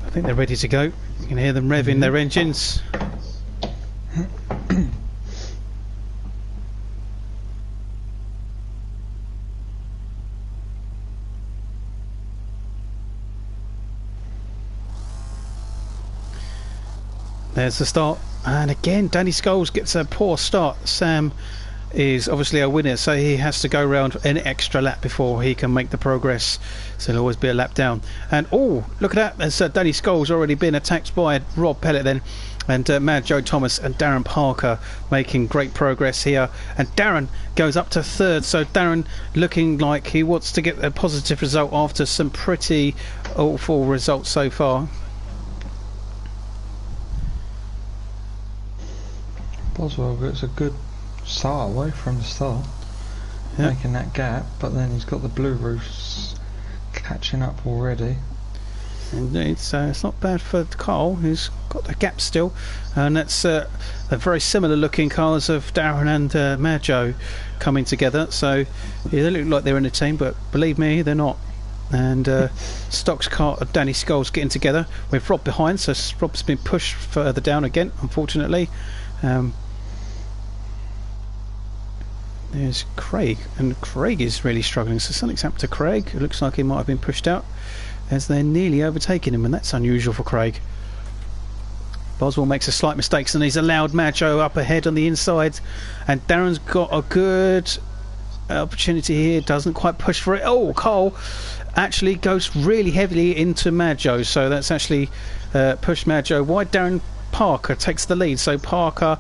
I think they're ready to go. You can hear them revving their engines. There's the start, and again Danny Scholes gets a poor start. Sam is obviously a winner, so he has to go around an extra lap before he can make the progress, so he'll always be a lap down. And oh, look at that, there's Danny Scholes already been attacked by Rob Pellet then, and Mad Joe Thomas and Darren Parker making great progress here, and Darren goes up to third, so Darren looking like he wants to get a positive result after some pretty awful results so far. Boswell gets a good start away from the start, making that gap, but then he's got the blue roofs catching up already. Indeed, so it's not bad for Carl, who's got the gap still, and that's a very similar looking cars of Darren and Mad Joe coming together, so yeah, they look like they're in a team, but believe me, they're not. And Stock's car of Danny Scholes getting together with Rob behind, so Rob's been pushed further down again, unfortunately. There's Craig, and Craig is really struggling, so something's happened to Craig. It looks like he might have been pushed out as they're nearly overtaking him, and that's unusual for Craig. Boswell makes a slight mistake, and he's allowed Majo up ahead on the inside, and Darren's got a good opportunity here, doesn't quite push for it. Oh, Cole actually goes really heavily into Majo, so that's actually pushed Majo wide. Darren Parker takes the lead, so Parker,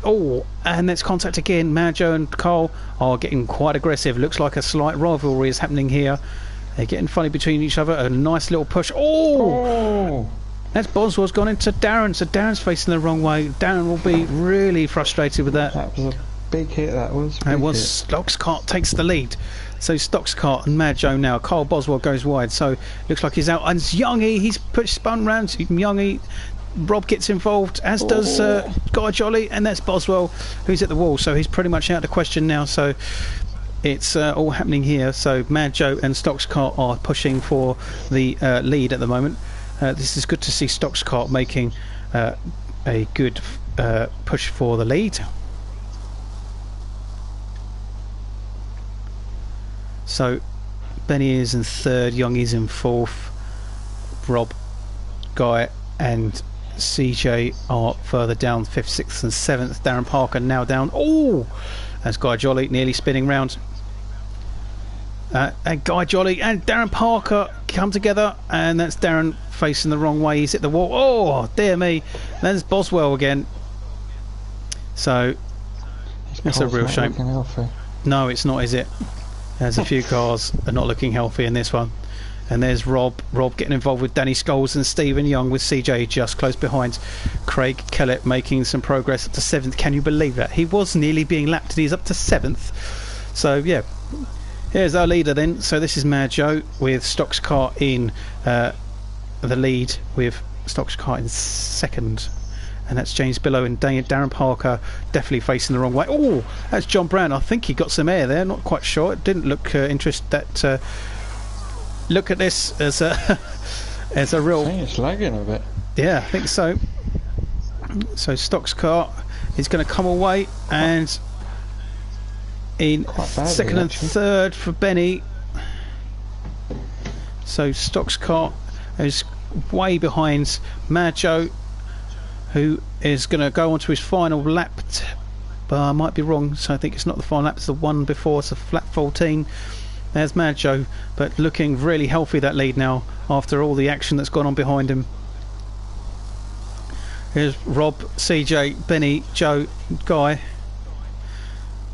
oh, and there's contact again. Majo and Cole are getting quite aggressive. Looks like a slight rivalry is happening here. They're getting funny between each other. A nice little push. Oh! That's Boswell's gone into Darren, so Darren's facing the wrong way. Darren will be really frustrated with that. That was a big hit, that was. It was. Stock's cart takes the lead. So Stock's cart and Majo now. Carl Boswell goes wide, so looks like he's out. And Youngie, he's spun round. Youngie, Rob gets involved, as does Guy Jolly, and that's Boswell who's at the wall, so he's pretty much out of the question now. So it's all happening here. So Mad Joe and Stock's cart are pushing for the lead at the moment. This is good to see Stock's cart making a good push for the lead. So Benny is in third, Young is in fourth, Rob, Guy and CJ are further down, 5th, 6th and 7th. Darren Parker now down. Oh, that's Guy Jolly nearly spinning round. And Guy Jolly and Darren Parker come together, and that's Darren facing the wrong way. He's hit the wall. Oh, dear me. There's Boswell again. So that's a real shame. No, it's not, is it? There's a few cars that are not looking healthy in this one. And there's Rob getting involved with Danny Scholes and Stephen Young, with CJ just close behind. Craig Kellett making some progress up to 7th. Can you believe that? He was nearly being lapped and he's up to 7th. So yeah, here's our leader then. So this is Mad Joe with Stock's car in the lead, with Stock's car in 2nd. And that's James Billow and Darren Parker definitely facing the wrong way. Oh, that's John Brown. I think he got some air there. Not quite sure. It didn't look look at this as a as a real. I think it's lagging a bit. Yeah, I think so. So Stock's car is going to come away, and in Badly, 2nd and actually. 3rd for Benny. So Stock's car is way behind Mad Joe, who is going to go on to his final lap. But I might be wrong, so I think it's not the final lap, it's the one before, it's a lap 14. There's Mad Joe, but looking really healthy, that lead now, after all the action that's gone on behind him. Here's Rob, CJ, Benny, Joe, Guy.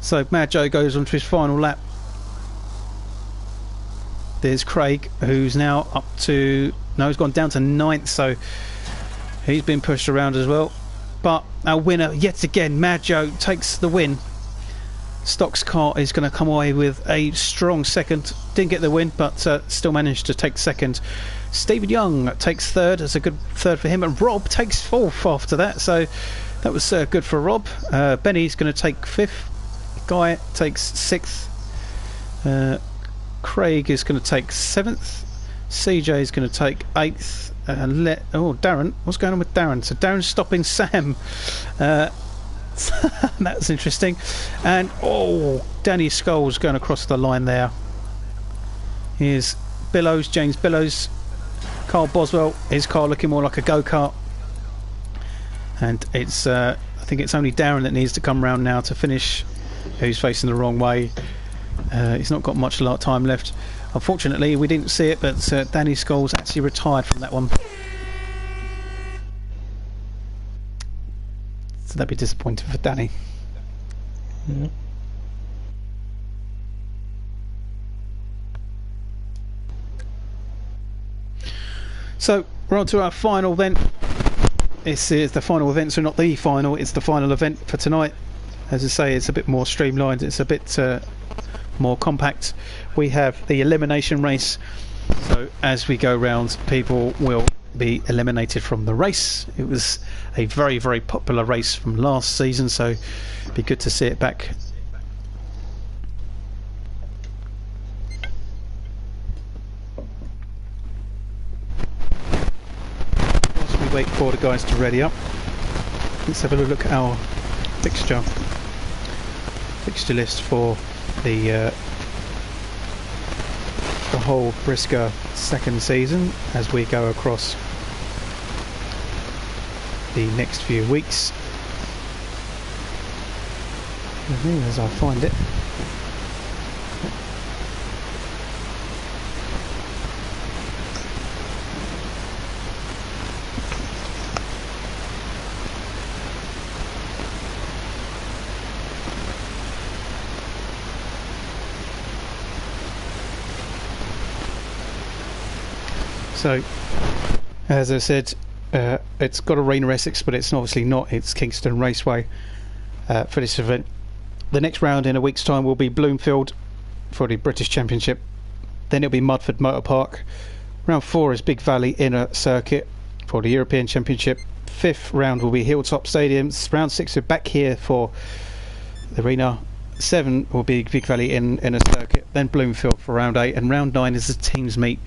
So Mad Joe goes on to his final lap. There's Craig, who's now up to... No, he's gone down to 9th, so he's been pushed around as well. But our winner, yet again, Mad Joe takes the win. Stock's car is going to come away with a strong 2nd. Didn't get the win, but still managed to take 2nd. Stephen Young takes 3rd. That's a good 3rd for him. And Rob takes 4th after that. So that was good for Rob. Benny's going to take 5th. Guy takes 6th. Craig is going to take 7th. CJ is going to take 8th. Darren. What's going on with Darren? So Darren's stopping Sam. That's interesting. And Danny Scholes going across the line there. Here's Billows, James Billows, Carl Boswell, his car looking more like a go-kart. And it's I think it's only Darren that needs to come round now to finish, who's facing the wrong way. He's not got much time left. Unfortunately, we didn't see it, but Danny Scholes actually retired from that one. So that'd be disappointing for Danny. Yeah. So we're on to our final event. This is the final event, so not the final, it's the final event for tonight. As I say, it's a bit more streamlined, it's a bit more compact. We have the elimination race. So as we go round, people will be eliminated from the race. It was a very, very popular race from last season, so it'd be good to see it back. Whilst we wait for the guys to ready up, let's have a look at our fixture list for the whole BriSCA 2nd season as we go across the next few weeks. As I find it. So, as I said, it's got a Rainer Essex, but it's obviously not. It's Kingston Raceway for this event. The next round in a week's time will be Bloomfield for the British Championship. Then it'll be Mudford Motor Park. Round 4 is Big Valley Inner Circuit for the European Championship. 5th round will be Hilltop Stadiums. Round 6 are back here for the arena. 7 will be Big Valley Inner Circuit. Then Bloomfield for round 8. And round 9 is the teams meet.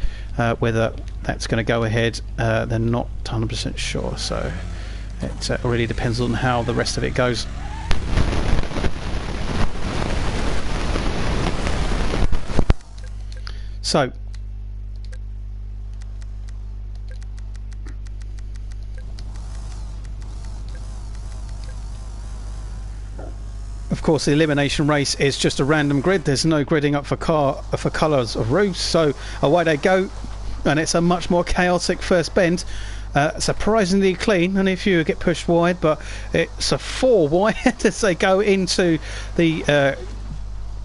Whether that's going to go ahead, they're not 100% sure. So it really depends on how the rest of it goes. So of course, the elimination race is just a random grid. There's no gridding up for colours of roofs. So away they go, and it's a much more chaotic first bend. Surprisingly clean, and if you get pushed wide, but it's a 4 wide as they go into the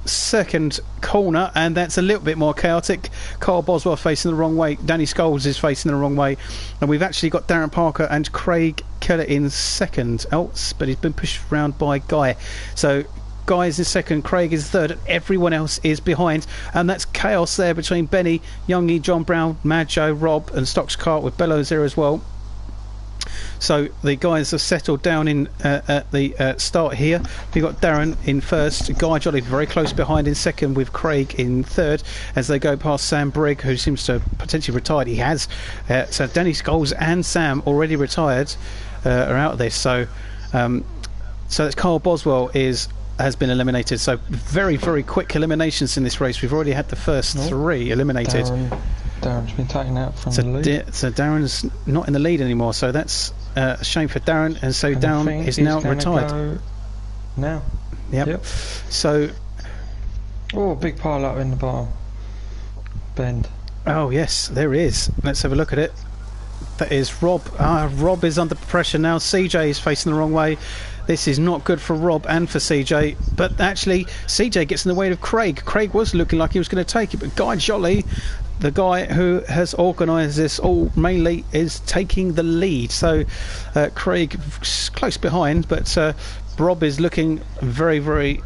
second corner, and that's a little bit more chaotic. Carl Boswell facing the wrong way, Danny Scholes is facing the wrong way, and we've actually got Darren Parker and Craig Keller in second. But he's been pushed around by Guy. So Guy is in second, Craig is third, and everyone else is behind, and that's chaos there between Benny, Youngie, John Brown, Mad Joe, Rob and Stocks Cart with Bellows there as well. So the guys have settled down in at the start here. We've got Darren in first, Guy Jolly very close behind in second, with Craig in third as they go past Sam Brigg, who seems to potentially retired. He has. So Danny Scholes and Sam, already retired, are out of this. So that's Carl Boswell has been eliminated. So very quick eliminations in this race. We've already had the first three eliminated. Darren's been taken out from the lead. So Darren's not in the lead anymore, so that's a shame for Darren, and so Darren is now retired. Now. Yep. So. Oh, big pile up in the bottom bend. Oh yes, there is. Let's have a look at it. That is Rob. Rob is under pressure now. CJ is facing the wrong way. This is not good for Rob and for CJ, but actually CJ gets in the way of Craig. Craig was looking like he was going to take it, but Guy Jolly, the guy who has organised this all mainly, is taking the lead. So Craig close behind, but Rob is looking very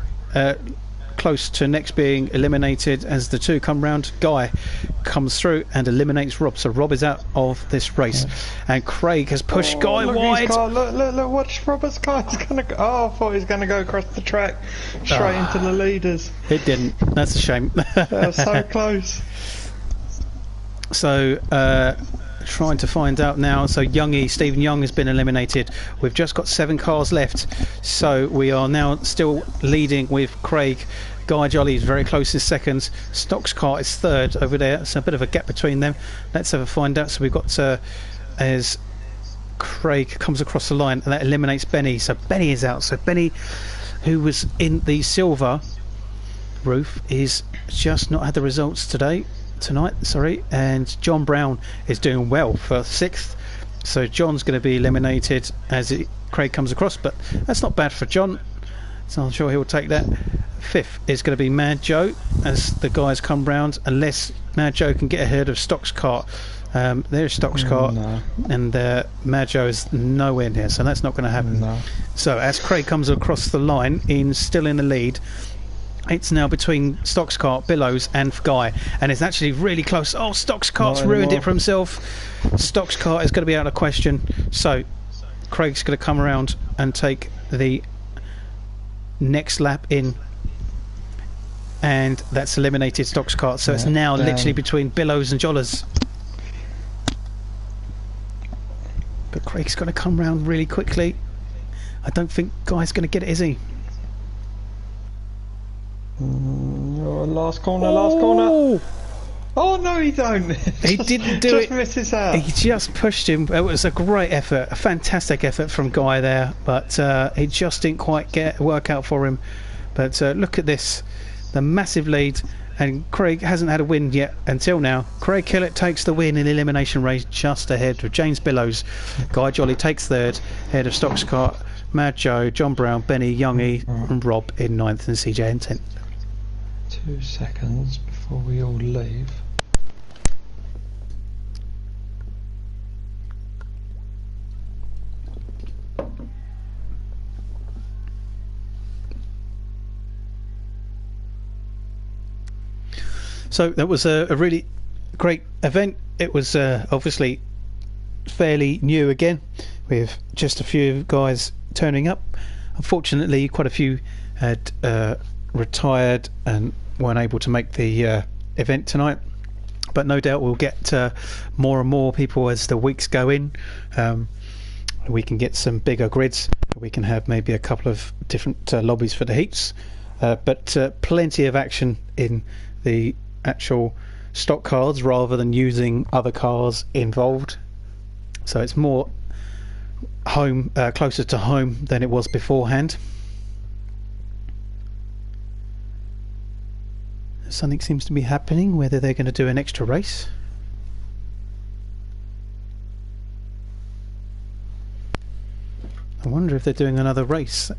close to next being eliminated as the two come round. Guy comes through and eliminates Rob, so Rob is out of this race, and Craig has pushed Guy wide. Look, watch Robert's car. He's gonna go. Oh, I thought he was gonna go across the track straight into the leaders. It didn't. That's a shame. That was so close. So trying to find out now. So Stephen Young has been eliminated. We've just got 7 cars left, so we are now still leading with Craig. Guy Jolly is very close in second. Stocks Cart is third over there. It's a bit of a gap between them. Let's have a find out. So we've got as Craig comes across the line, and that eliminates Benny. So Benny is out. So Benny, who was in the silver roof, is just not had the results tonight, and John Brown is doing well for 6th, so John's going to be eliminated as Craig comes across, but that's not bad for John, so I'm sure he'll take that. 5th is going to be Mad Joe as the guys come round, unless Mad Joe can get ahead of Stocks Cart. There's Stocks Cart, and Mad Joe is nowhere near, so that's not going to happen. So as Craig comes across the line, still in the lead, it's now between Stocks Cart, Billows and Guy, and it's actually really close. Oh, Stocks Cart's ruined it for himself. Stocks Cart is going to be out of question, so Craig's going to come around and take the next lap in, and that's eliminated Stocks Cart, so it's now literally between Billows and Jollers. But Craig's going to come round really quickly. I don't think Guy's going to get it, is he? Last corner. Oh no, he don't. He didn't do it. Just misses out. He just pushed him. It was a great effort, a fantastic effort from Guy there, but it just didn't quite work out for him. But look at this, the massive lead, and Craig hasn't had a win yet until now. Craig Kellett takes the win in the elimination race, just ahead of James Billows. Guy Jolly takes third, ahead of Stocks Cart, Mad Joe, John Brown, Benny, Youngie and Rob in 9th, and CJ in 10th. 2 seconds before we all leave. So that was a really great event. It was obviously fairly new again, with just a few guys turning up. Unfortunately, quite a few had retired and weren't able to make the event tonight, but no doubt we'll get more and more people as the weeks go in. We can get some bigger grids, we can have maybe a couple of different lobbies for the heats, but plenty of action in the actual stock cars rather than using other cars involved, so it's more home, closer to home than it was beforehand. Something seems to be happening, whether they're going to do an extra race. I wonder if they're doing another race,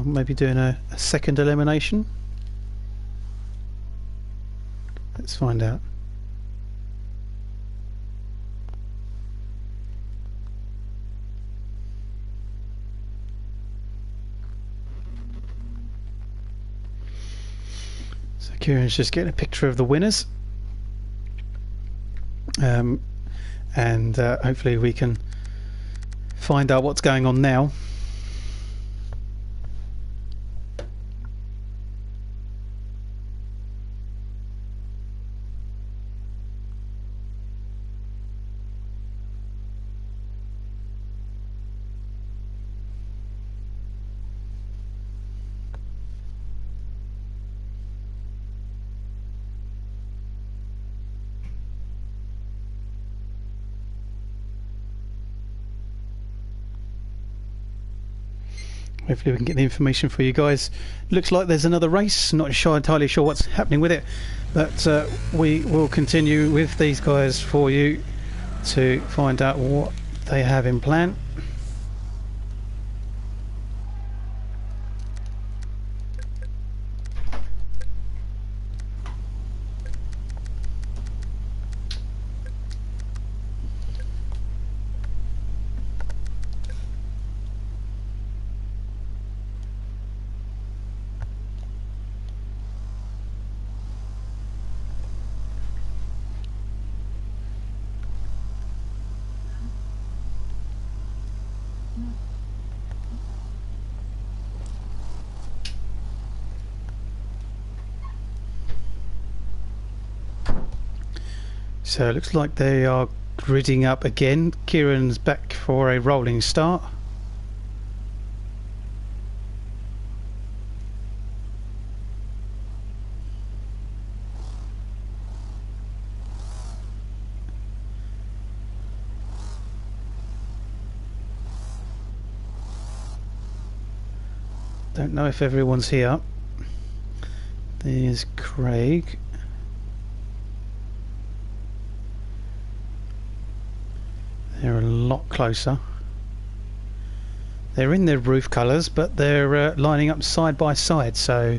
maybe doing a second elimination. Let's find out. So Kieran's just getting a picture of the winners. And hopefully we can find out what's going on now. Hopefully we can get the information for you guys. Looks like there's another race. Not entirely sure what's happening with it, but we will continue with these guys for you to find out what they have in plan. So it looks like they are gridding up again. Kieran's back for a rolling start. Don't know if everyone's here. There's Craig. They're a lot closer. They're in their roof colours, but they're lining up side by side, so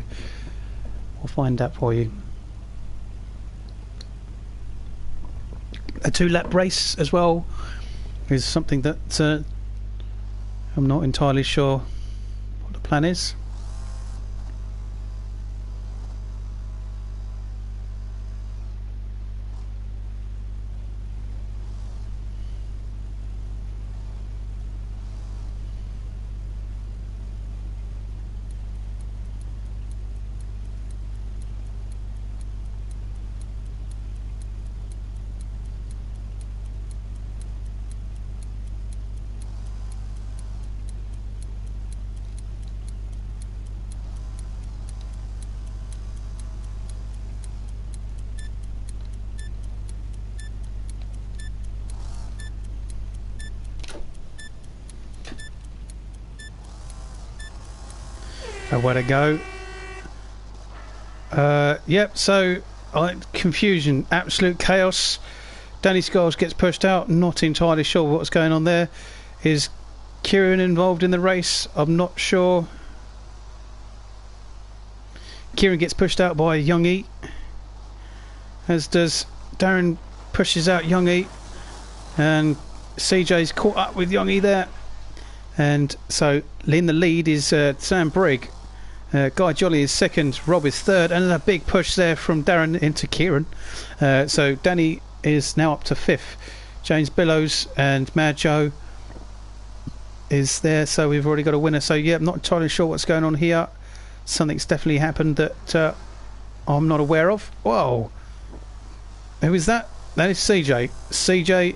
we'll find out for you. A 2-lap race as well is something that I'm not entirely sure what the plan is. Way to go. Yep, so confusion, absolute chaos. Danny Skiles gets pushed out. Not entirely sure what's going on there. Is Kieran involved in the race? I'm not sure. Kieran gets pushed out by Young E, as does Darren. Pushes out Young E, and CJ's caught up with Young E there. And so in the lead is Sam Brigg. Guy Jolly is second, Rob is third, and a big push there from Darren into Kieran. So Danny is now up to fifth. James Billows and Mad Joe is there, so we've already got a winner. So yeah, I'm not entirely sure what's going on here. Something's definitely happened that I'm not aware of. Whoa, who is that? That is CJ. CJ.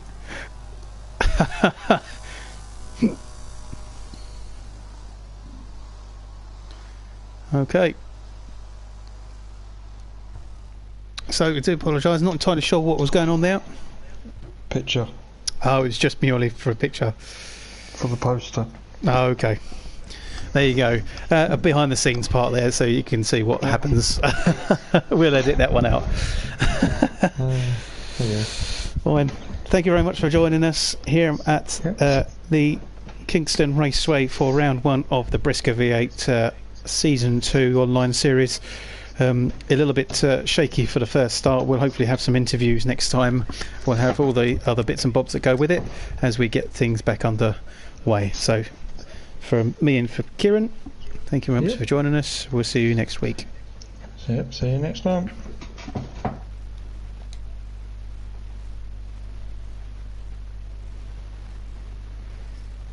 Okay. So I do apologise, not entirely sure what was going on there. Picture. Oh, it's just merely for a picture. For the poster. Oh, okay. There you go. A behind the scenes part there so you can see what happens. We'll edit that one out. Yeah. Fine. Thank you very much for joining us here at the Kingston Raceway for round one of the BriSCA V8 Season 2 online series. a little bit shaky for the first start. We'll hopefully have some interviews next time. We'll have all the other bits and bobs that go with it as we get things back underway. So from me and for Kieran, thank you very much for joining us. We'll see you next week. See you next time.